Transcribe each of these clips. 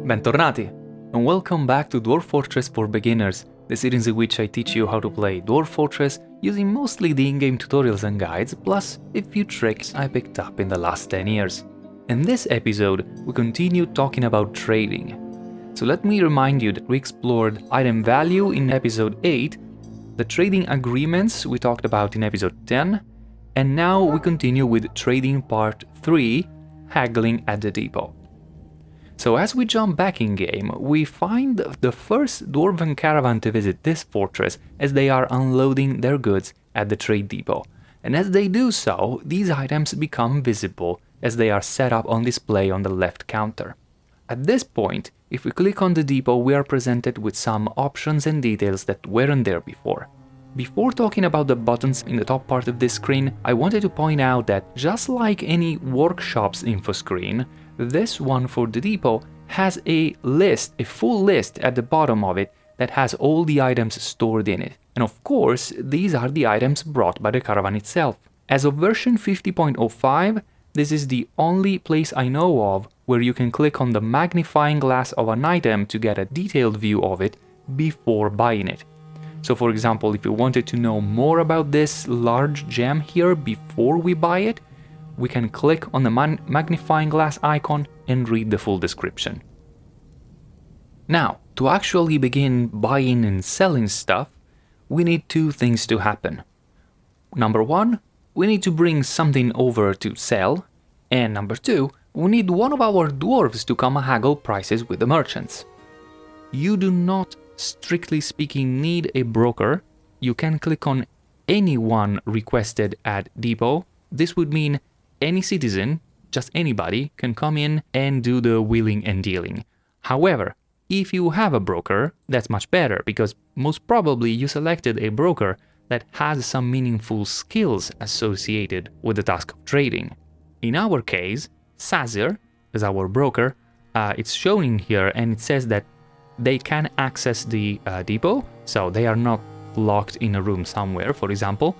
Bentornati, and welcome back to Dwarf Fortress for Beginners, the series in which I teach you how to play Dwarf Fortress using mostly the in-game tutorials and guides, plus a few tricks I picked up in the last 10 years. In this episode, we continue talking about trading. So let me remind you that we explored item value in episode 8, the trading agreements we talked about in episode 10, and now we continue with trading part 3, haggling at the depot. So as we jump back in game, we find the first Dwarven caravan to visit this fortress as they are unloading their goods at the trade depot. And as they do so, these items become visible as they are set up on display on the left counter. At this point, if we click on the depot, we are presented with some options and details that weren't there before. Before talking about the buttons in the top part of this screen, I wanted to point out that just like any workshop's info screen, this one for the depot has a full list at the bottom of it that has all the items stored in it. And of course, these are the items brought by the caravan itself. As of version 50.05, this is the only place I know of where you can click on the magnifying glass of an item to get a detailed view of it before buying it. So for example, if you wanted to know more about this large gem here before we buy it, we can click on the magnifying glass icon and read the full description. Now, to actually begin buying and selling stuff, we need two things to happen. Number one, we need to bring something over to sell, and number two, we need one of our dwarves to come haggle prices with the merchants. You do not, strictly speaking, need a broker. You can click on anyone requested at depot. This would mean any citizen, just anybody, can come in and do the wheeling and dealing. However, if you have a broker, that's much better, because most probably you selected a broker that has some meaningful skills associated with the task of trading. In our case, Sazir is our broker. It's shown in here and it says that they can access the depot, so they are not locked in a room somewhere, for example.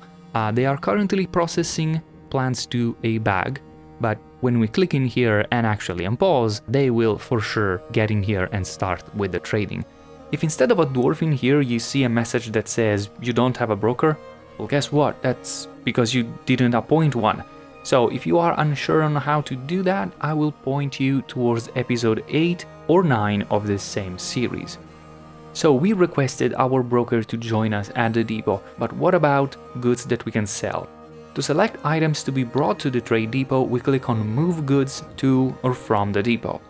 They are currently processing plants to a bag, but when we click in here and actually unpause, they will for sure get in here and start with the trading. If instead of a dwarf in here you see a message that says you don't have a broker, well, guess what? That's because you didn't appoint one. So if you are unsure on how to do that, I will point you towards episode 8 or 9 of this same series. So we requested our broker to join us at the depot, but what about goods that we can sell? To select items to be brought to the trade depot, we click on Move Goods to or from the depot.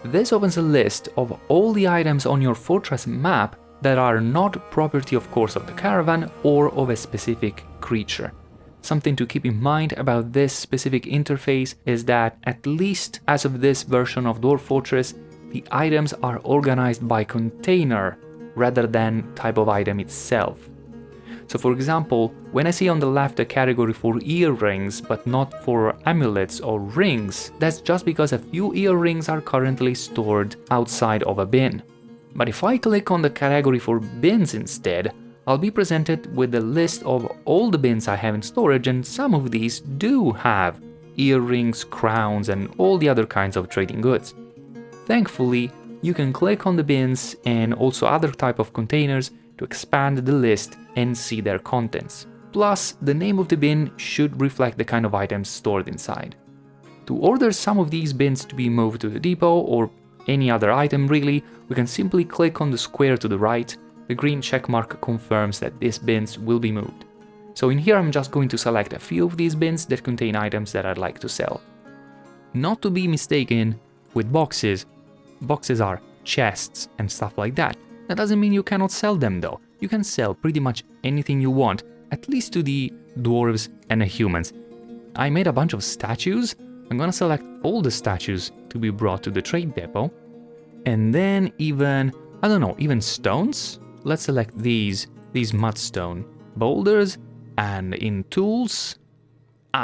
This opens a list of all the items on your fortress map that are not property, of course, of the caravan or of a specific creature. Something to keep in mind about this specific interface is that, at least as of this version of Dwarf Fortress, the items are organized by container rather than type of item itself. So for example, when I see on the left a category for earrings but not for amulets or rings, that's just because a few earrings are currently stored outside of a bin. But if I click on the category for bins instead, I'll be presented with a list of all the bins I have in storage, and some of these do have earrings, crowns, and all the other kinds of trading goods. Thankfully, you can click on the bins and also other type of containers to expand the list and see their contents. Plus, the name of the bin should reflect the kind of items stored inside. To order some of these bins to be moved to the depot, or any other item really, we can simply click on the square to the right. The green checkmark confirms that these bins will be moved. So in here I'm just going to select a few of these bins that contain items that I'd like to sell. Not to be mistaken with boxes. Boxes are chests and stuff like that. That doesn't mean you cannot sell them though. You can sell pretty much anything you want, at least to the dwarves and the humans. I made a bunch of statues. I'm gonna select all the statues to be brought to the trade depot. And then even stones? Let's select these mudstone boulders, and in tools...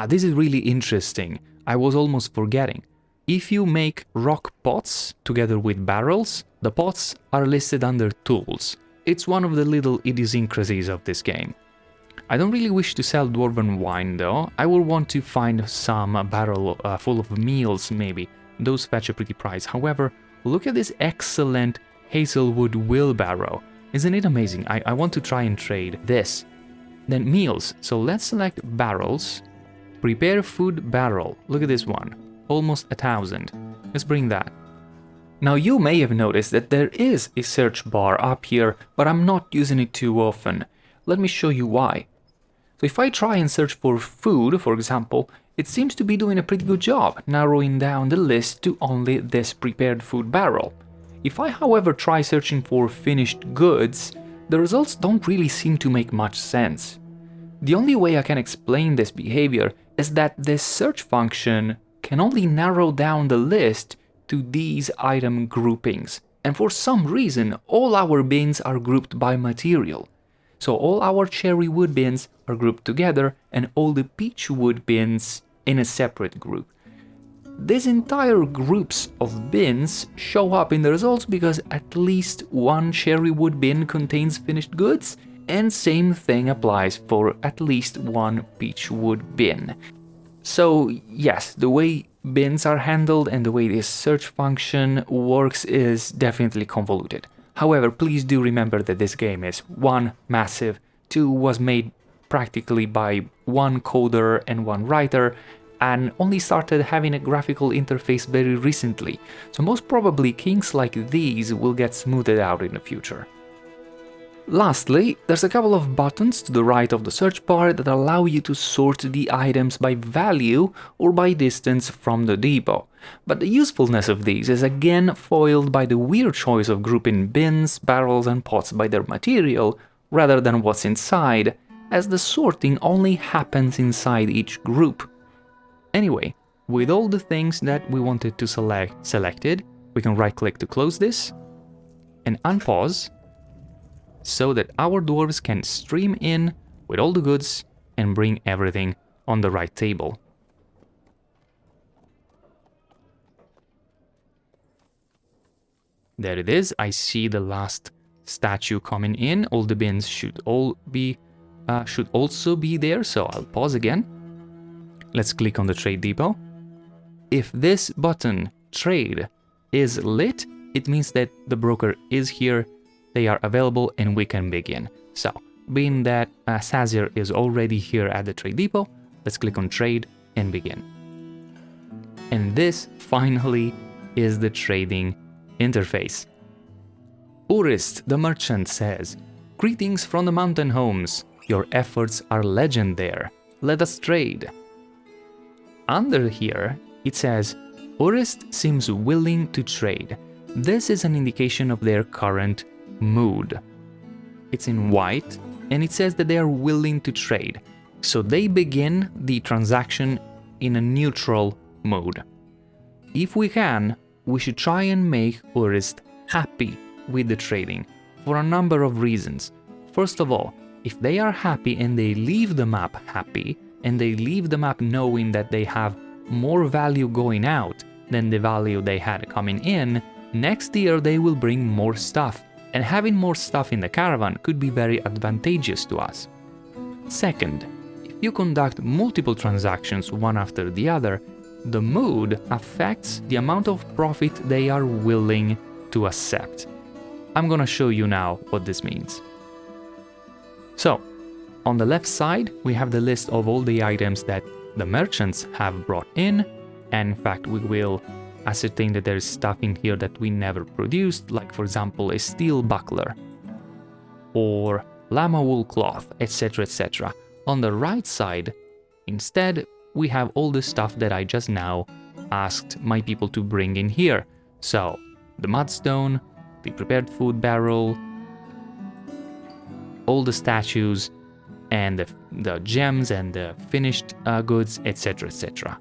this is really interesting. I was almost forgetting. If you make rock pots together with barrels, the pots are listed under tools. It's one of the little idiosyncrasies of this game. I don't really wish to sell dwarven wine though. I will want to find some barrel full of meals maybe. Those fetch a pretty price. However, Look at this excellent Hazelwood wheelbarrow. Isn't it amazing? I want to try and trade this. Then meals. So let's select barrels. Prepare food barrel. Look at this one. Almost 1,000. Let's bring that. Now you may have noticed that there is a search bar up here, but I'm not using it too often. Let me show you why. So if I try and search for food, for example, it seems to be doing a pretty good job, narrowing down the list to only this prepared food barrel. If I, however, try searching for finished goods, the results don't really seem to make much sense. The only way I can explain this behavior is that this search function can only narrow down the list to these item groupings, and for some reason all our bins are grouped by material. So all our cherry wood bins are grouped together and all the peach wood bins in a separate group. These entire groups of bins show up in the results because at least one cherry wood bin contains finished goods, and same thing applies for at least one peach wood bin. So yes, the way bins are handled and the way this search function works is definitely convoluted. However, please do remember that this game is 1, massive, 2, was made practically by one coder and one writer, and only started having a graphical interface very recently, so most probably kinks like these will get smoothed out in the future. Lastly, there's a couple of buttons to the right of the search bar that allow you to sort the items by value or by distance from the depot, but the usefulness of these is again foiled by the weird choice of grouping bins, barrels and pots by their material rather than what's inside, as the sorting only happens inside each group. Anyway, with all the things that we wanted to select selected, we can right-click to close this and unpause, so that our dwarves can stream in with all the goods and bring everything on the right table. There it is. I see the last statue coming in. All the bins should also be there, so I'll pause again. Let's click on the trade depot. If this button, trade, is lit, it means that the broker is here, they are available, and we can begin. So, being that Sazir is already here at the trade depot, let's click on trade and begin. And this finally is the trading interface. Urist, the merchant, says, "Greetings from the mountain homes. Your efforts are legend there. Let us trade." Under here, it says, Urist seems willing to trade. This is an indication of their current mood. It's in white, and it says that they are willing to trade. So they begin the transaction in a neutral mood. If we can, we should try and make Urist happy with the trading, for a number of reasons. First of all, if they are happy and they leave the map happy, and they leave the map knowing that they have more value going out than the value they had coming in, next year they will bring more stuff, and having more stuff in the caravan could be very advantageous to us. Second, if you conduct multiple transactions one after the other, the mood affects the amount of profit they are willing to accept. I'm gonna show you now what this means. So, on the left side, we have the list of all the items that the merchants have brought in, and in fact we will ascertain that there is stuff in here that we never produced, like for example a steel buckler or llama wool cloth, etc, etc. On the right side, instead, we have all the stuff that I just now asked my people to bring in here. So, the mudstone, the prepared food barrel, all the statues, and the gems and the finished goods, etc, etc.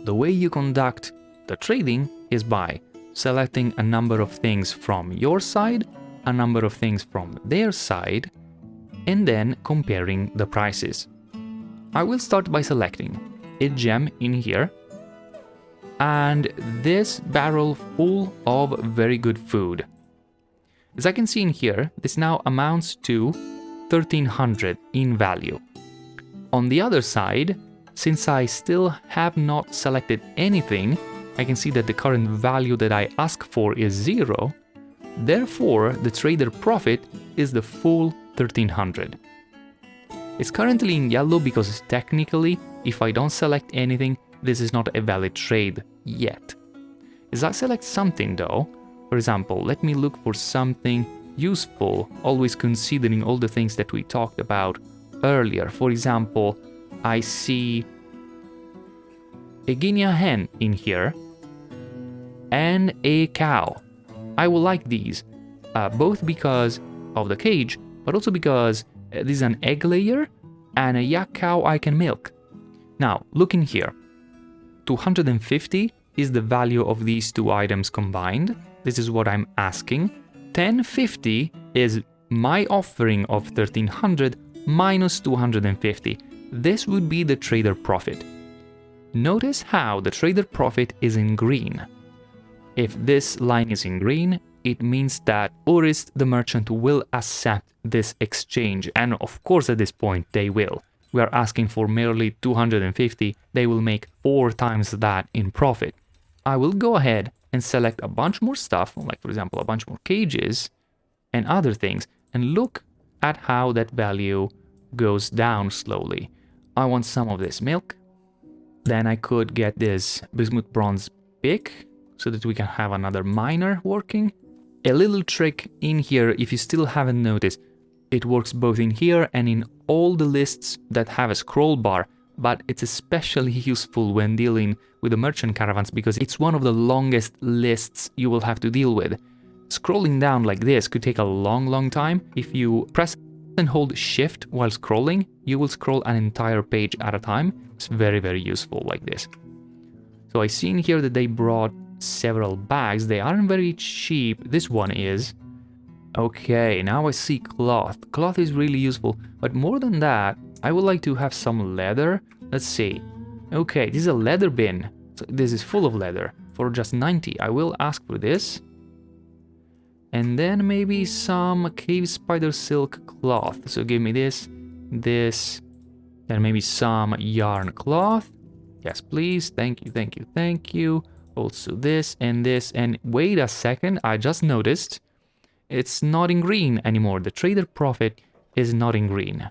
The way you conduct the trading is by selecting a number of things from your side, a number of things from their side, and then comparing the prices. I will start by selecting a gem in here, and this barrel full of very good food. As I can see in here, this now amounts to 1300 in value. On the other side, since I still have not selected anything, I can see that the current value that I ask for is 0. Therefore, the trader profit is the full 1300. It's currently in yellow because technically, if I don't select anything, this is not a valid trade yet. As I select something though, for example, let me look for something useful, always considering all the things that we talked about earlier. For example, I see a guinea hen in here and a cow. I will like these, both because of the cage, but also because this is an egg layer and a yak cow I can milk. Now, look in here. 250 is the value of these two items combined. This is what I'm asking. 1050 is my offering of 1300 minus 250. This would be the trader profit. Notice how the trader profit is in green. If this line is in green, it means that Urist, the merchant, will accept this exchange, and of course at this point they will. We are asking for merely 250, they will make 4 times that in profit. I will go ahead and select a bunch more stuff, like for example a bunch more cages and other things, and look at how that value goes down slowly. I want some of this milk. Then I could get this bismuth bronze pick so that we can have another miner working. A little trick in here, if you still haven't noticed, it works both in here and in all the lists that have a scroll bar, but it's especially useful when dealing with the merchant caravans because it's one of the longest lists you will have to deal with. Scrolling down like this could take a long time. If you press and hold shift while scrolling, you will scroll an entire page at a time. It's very useful like this. So I see in here that they brought several bags. They aren't very cheap. This one is. Okay, now I see cloth. Cloth is really useful, but more than that, I would like to have some leather. Let's see. Okay, this is a leather bin. So this is full of leather for just 90. I will ask for this. And then maybe some cave spider silk cloth. So give me this, then maybe some yarn cloth. Yes, please. Thank you. Also this, and wait a second, I just noticed it's not in green anymore. The trader profit is not in green.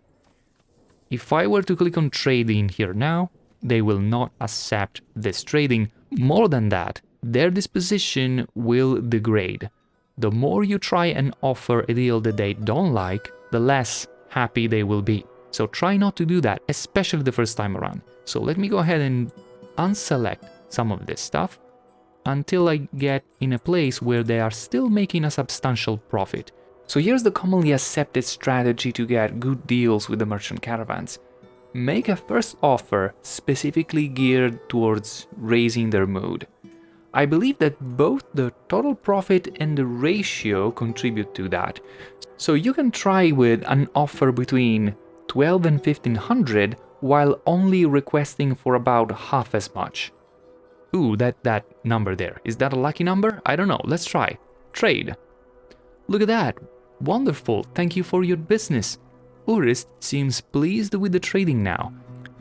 If I were to click on trading here now, they will not accept this trading. More than that, their disposition will degrade. The more you try and offer a deal that they don't like, the less happy they will be. So try not to do that, especially the first time around. So let me go ahead and unselect some of this stuff until I get in a place where they are still making a substantial profit. So here's the commonly accepted strategy to get good deals with the merchant caravans. Make a first offer specifically geared towards raising their mood. I believe that both the total profit and the ratio contribute to that. So you can try with an offer between 12 and 1500 while only requesting for about half as much. Ooh, that number there. Is that a lucky number? I don't know. Let's try. Trade. Look at that. Wonderful. Thank you for your business. Urist seems pleased with the trading now.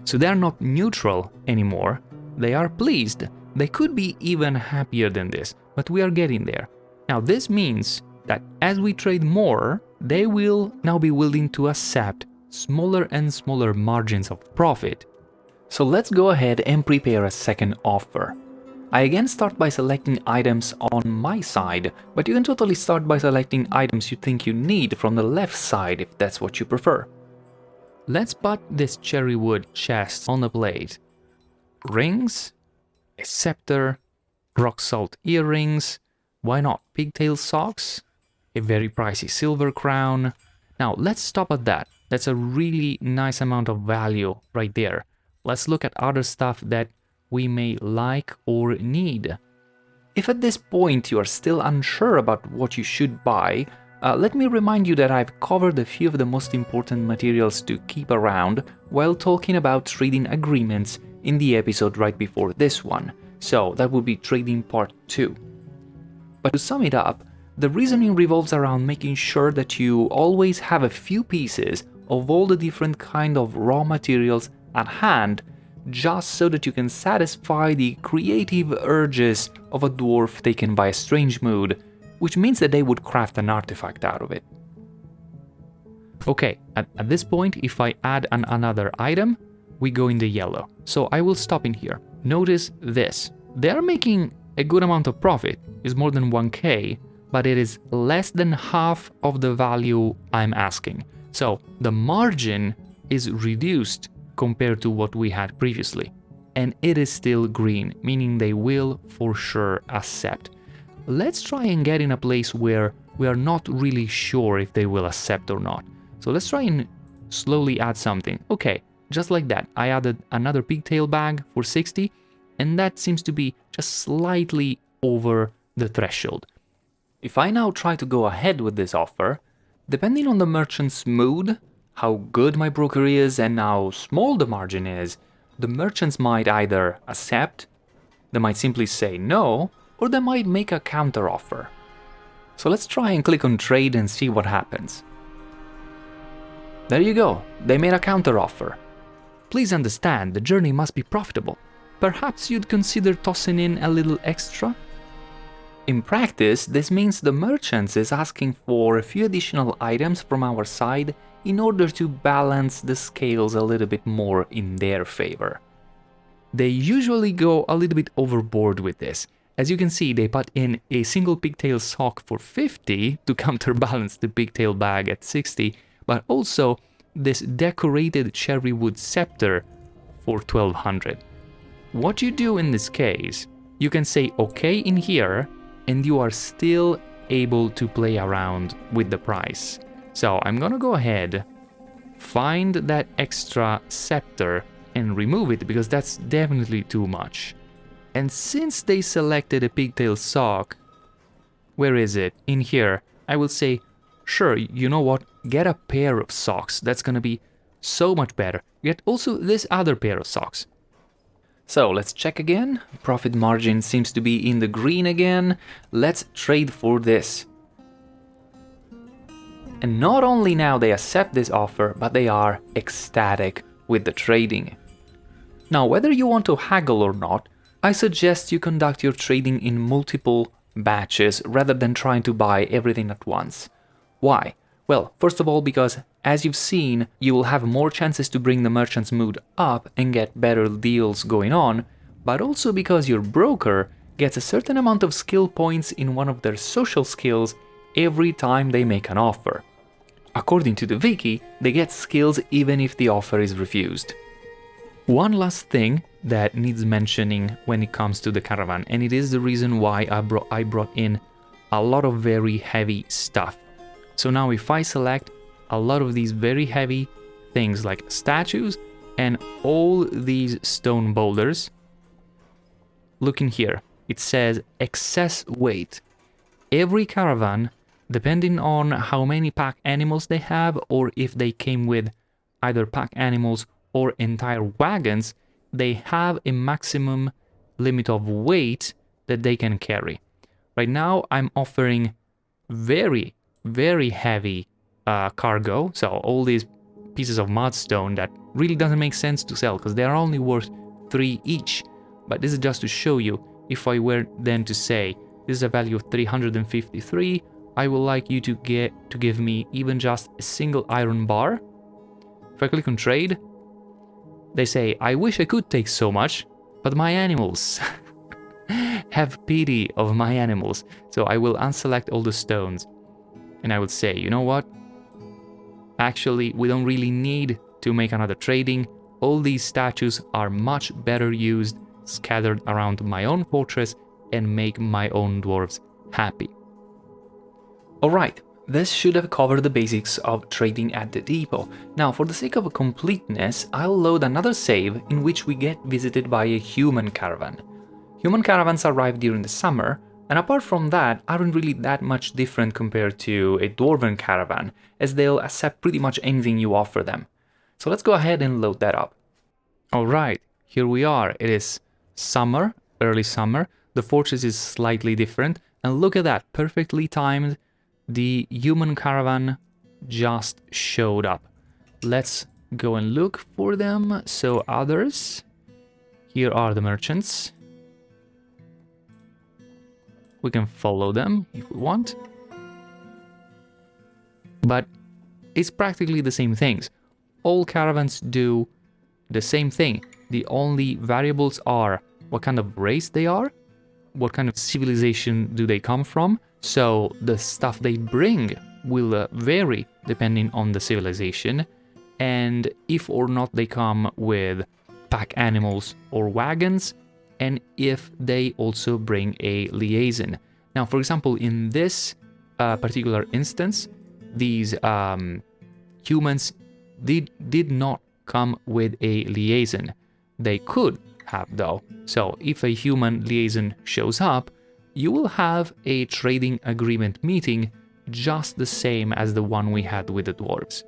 So they are not neutral anymore. They are pleased. They could be even happier than this, but we are getting there. Now this means that as we trade more, they will now be willing to accept smaller and smaller margins of profit. So let's go ahead and prepare a second offer. I again start by selecting items on my side, but you can totally start by selecting items you think you need from the left side if that's what you prefer. Let's put this cherry wood chest on the plate. Rings, a scepter, rock salt earrings, why not pigtail socks, a very pricey silver crown. Now let's stop at that. That's a really nice amount of value right there. Let's look at other stuff that we may like or need. If at this point you are still unsure about what you should buy, let me remind you that I've covered a few of the most important materials to keep around while talking about trading agreements in the episode right before this one, so that would be trading part 2. But to sum it up, the reasoning revolves around making sure that you always have a few pieces of all the different kind of raw materials at hand just so that you can satisfy the creative urges of a dwarf taken by a strange mood, which means that they would craft an artifact out of it. Okay, at this point, if I add another item, we go in the yellow. So I will stop in here. Notice this. They are making a good amount of profit. It's more than 1k, but it is less than half of the value I'm asking. So the margin is reduced compared to what we had previously. And it is still green, meaning they will for sure accept. Let's try and get in a place where we are not really sure if they will accept or not. So let's try and slowly add something. Okay, just like that. I added another pigtail bag for 60, and that seems to be just slightly over the threshold. If I now try to go ahead with this offer, depending on the merchant's mood, how good my broker is and how small the margin is, the merchants might either accept, they might simply say no, or they might make a counter offer. So let's try and click on trade and see what happens. There you go, they made a counter offer. Please understand, the journey must be profitable. Perhaps you'd consider tossing in a little extra? In practice, this means the merchant is asking for a few additional items from our side in order to balance the scales a little bit more in their favor. They usually go a little bit overboard with this. As you can see, they put in a single pigtail sock for 50 to counterbalance the pigtail bag at 60, but also this decorated cherry wood scepter for 1200. What you do in this case, you can say OK in here, and you are still able to play around with the price. So I'm gonna go ahead, find that extra scepter and remove it because that's definitely too much. And since they selected a pigtail sock, where is it? In here, I will say, sure, you know what, get a pair of socks, that's gonna be so much better. Get also this other pair of socks. So let's check again, profit margin seems to be in the green again, let's trade for this. And not only now they accept this offer, but they are ecstatic with the trading. Now whether you want to haggle or not, I suggest you conduct your trading in multiple batches rather than trying to buy everything at once. Why? Well, first of all, because as you've seen, you will have more chances to bring the merchant's mood up and get better deals going on, but also because your broker gets a certain amount of skill points in one of their social skills every time they make an offer. According to the wiki, they get skills even if the offer is refused. One last thing that needs mentioning when it comes to the caravan, and it is the reason why I brought in a lot of very heavy stuff. So now if I select a lot of these very heavy things like statues and all these stone boulders, look in here, it says excess weight. Every caravan, depending on how many pack animals they have or if they came with either pack animals or entire wagons, they have a maximum limit of weight that they can carry. Right now I'm offering very heavy cargo, so all these pieces of mudstone that really doesn't make sense to sell because they are only worth 3 each. But this is just to show you, if I were then to say this is a value of 353, I would like you to give me even just a single iron bar. If I click on trade, they say, I wish I could take so much, but my animals have pity of my animals. So I will unselect all the stones. And I would say, you know what? Actually, we don't really need to make another trading. All these statues are much better used, scattered around my own fortress, and make my own dwarves happy. Alright, this should have covered the basics of trading at the depot. Now, for the sake of completeness, I'll load another save in which we get visited by a human caravan. Human caravans arrive during the summer, and apart from that, aren't really that much different compared to a dwarven caravan, as they'll accept pretty much anything you offer them. So let's go ahead and load that up. Alright, here we are. It is summer, early summer. The fortress is slightly different, and look at that, perfectly timed. The human caravan just showed up. Let's go and look for them. So others, Here are the merchants. We can follow them if we want. But it's practically the same things. All caravans do the same thing. The only variables are what kind of race they are, what kind of civilization do they come from. So the stuff they bring will vary depending on the civilization, and if or not they come with pack animals or wagons, and if they also bring a liaison. Now, for example, in this particular instance, these humans did not come with a liaison. They could have, though. So if a human liaison shows up, you will have a trading agreement meeting just the same as the one we had with the dwarves.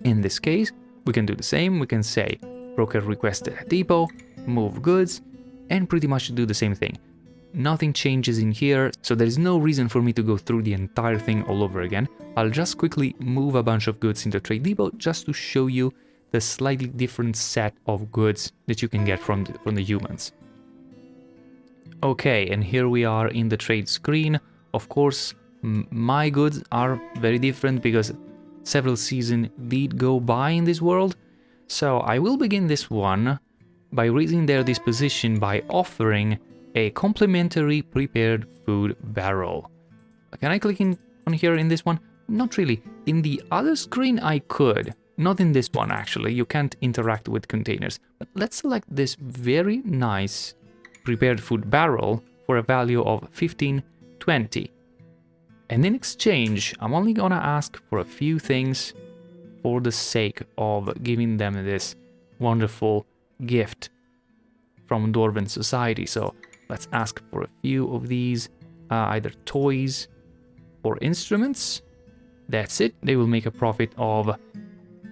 In this case, we can do the same. We can say broker requested a depot, move goods, and pretty much do the same thing. Nothing changes in here, so there is no reason for me to go through the entire thing all over again. I'll just quickly move a bunch of goods into trade depot just to show you the slightly different set of goods that you can get from the humans. Okay, and here we are in the trade screen. Of course, my goods are very different because several seasons did go by in this world. So I will begin this one by raising their disposition by offering a complimentary prepared food barrel. Can I click on here in this one? Not really. In the other screen I could. Not in this one, actually. You can't interact with containers. But let's select this very nice prepared food barrel for a value of 1520. And in exchange, I'm only gonna ask for a few things for the sake of giving them this wonderful gift from Dwarven society. So let's ask for a few of these, either toys or instruments. That's it. They will make a profit of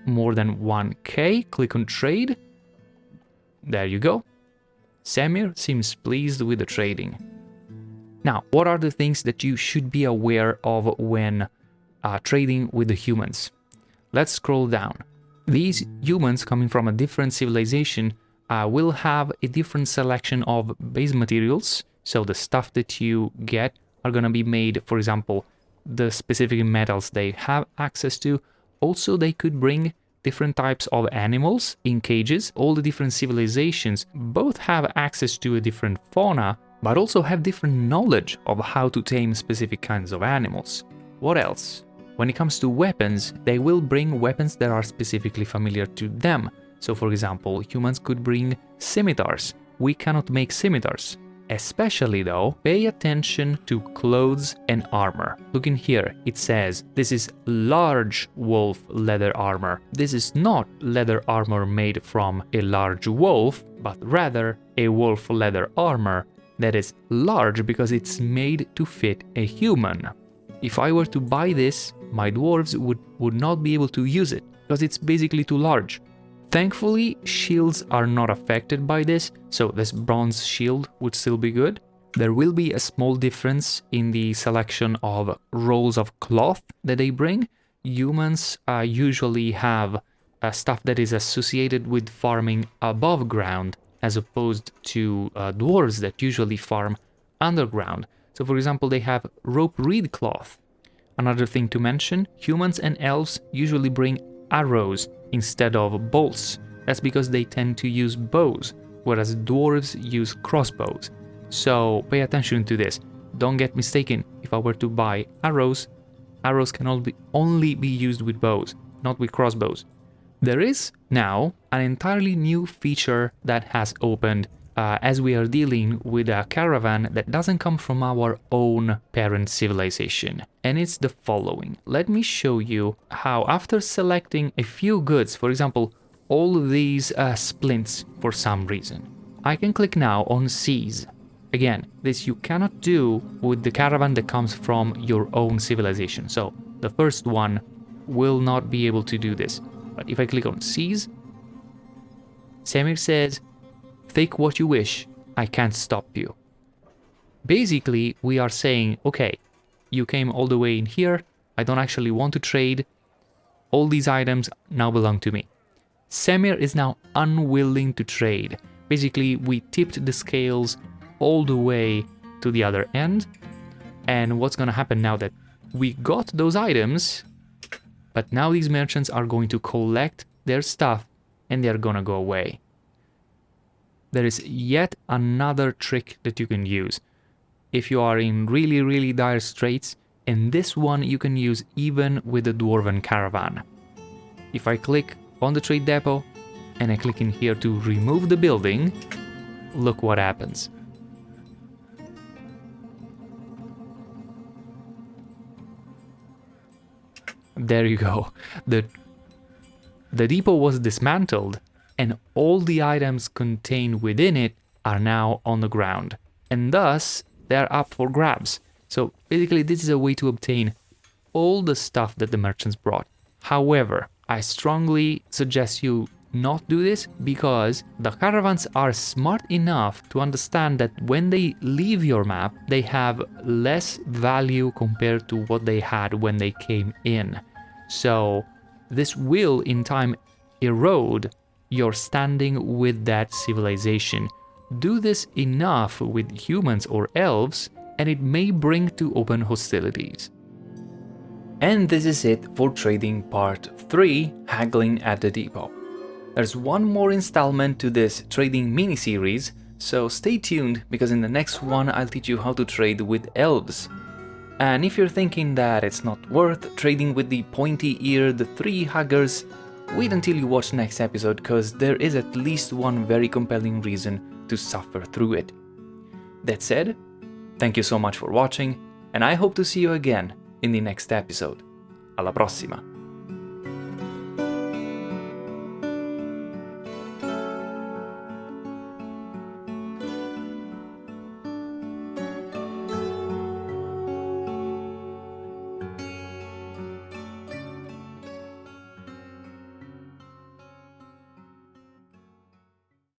more than 1k. Click on trade. There you go. Samir seems pleased with the trading. Now, what are the things that you should be aware of when trading with the humans? Let's scroll down. These humans coming from a different civilization will have a different selection of base materials. So the stuff that you get are going to be made, for example, the specific metals they have access to. Also, they could bring different types of animals in cages. All the different civilizations both have access to a different fauna, but also have different knowledge of how to tame specific kinds of animals. What else? When it comes to weapons, they will bring weapons that are specifically familiar to them. So for example, humans could bring scimitars. We cannot make scimitars. Especially though, pay attention to clothes and armor. Look in here, it says this is large wolf leather armor. This is not leather armor made from a large wolf, but rather a wolf leather armor that is large because it's made to fit a human. If I were to buy this, my dwarves would not be able to use it because it's basically too large. Thankfully, shields are not affected by this, so this bronze shield would still be good. There will be a small difference in the selection of rolls of cloth that they bring. Humans usually have stuff that is associated with farming above ground, as opposed to dwarves that usually farm underground. So for example, they have rope reed cloth. Another thing to mention, humans and elves usually bring arrows instead of bolts. That's because they tend to use bows, whereas dwarves use crossbows. So pay attention to this. Don't get mistaken, if I were to buy arrows, arrows can only be used with bows, not with crossbows. There is now an entirely new feature that has opened as we are dealing with a caravan that doesn't come from our own parent civilization. And it's the following. Let me show you how after selecting a few goods, for example, all of these splints for some reason, I can click now on seize. Again, this you cannot do with the caravan that comes from your own civilization. So the first one will not be able to do this. But if I click on seize, Samir says, take what you wish, I can't stop you. Basically, we are saying, okay, you came all the way in here, I don't actually want to trade, all these items now belong to me. Semir is now unwilling to trade. Basically, we tipped the scales all the way to the other end. And what's gonna happen now that we got those items, but now these merchants are going to collect their stuff and they're gonna go away. There is yet another trick that you can use. If you are in really, really dire straits, and this one you can use even with the Dwarven Caravan. If I click on the trade depot and I click in here to remove the building, look what happens. There you go. The depot was dismantled and all the items contained within it are now on the ground. And thus, they're up for grabs. So basically, this is a way to obtain all the stuff that the merchants brought. However, I strongly suggest you not do this because the caravans are smart enough to understand that when they leave your map, they have less value compared to what they had when they came in. So this will in time erode your standing with that civilization. Do this enough with humans or elves and it may bring to open hostilities. And this is it for trading part 3, Haggling at the Depot. There's one more installment to this trading mini-series, so stay tuned because in the next one I'll teach you how to trade with elves. And if you're thinking that it's not worth trading with the pointy-eared 3 huggers, wait until you watch next episode because there is at least one very compelling reason to suffer through it. That said, thank you so much for watching, and I hope to see you again in the next episode. Alla prossima!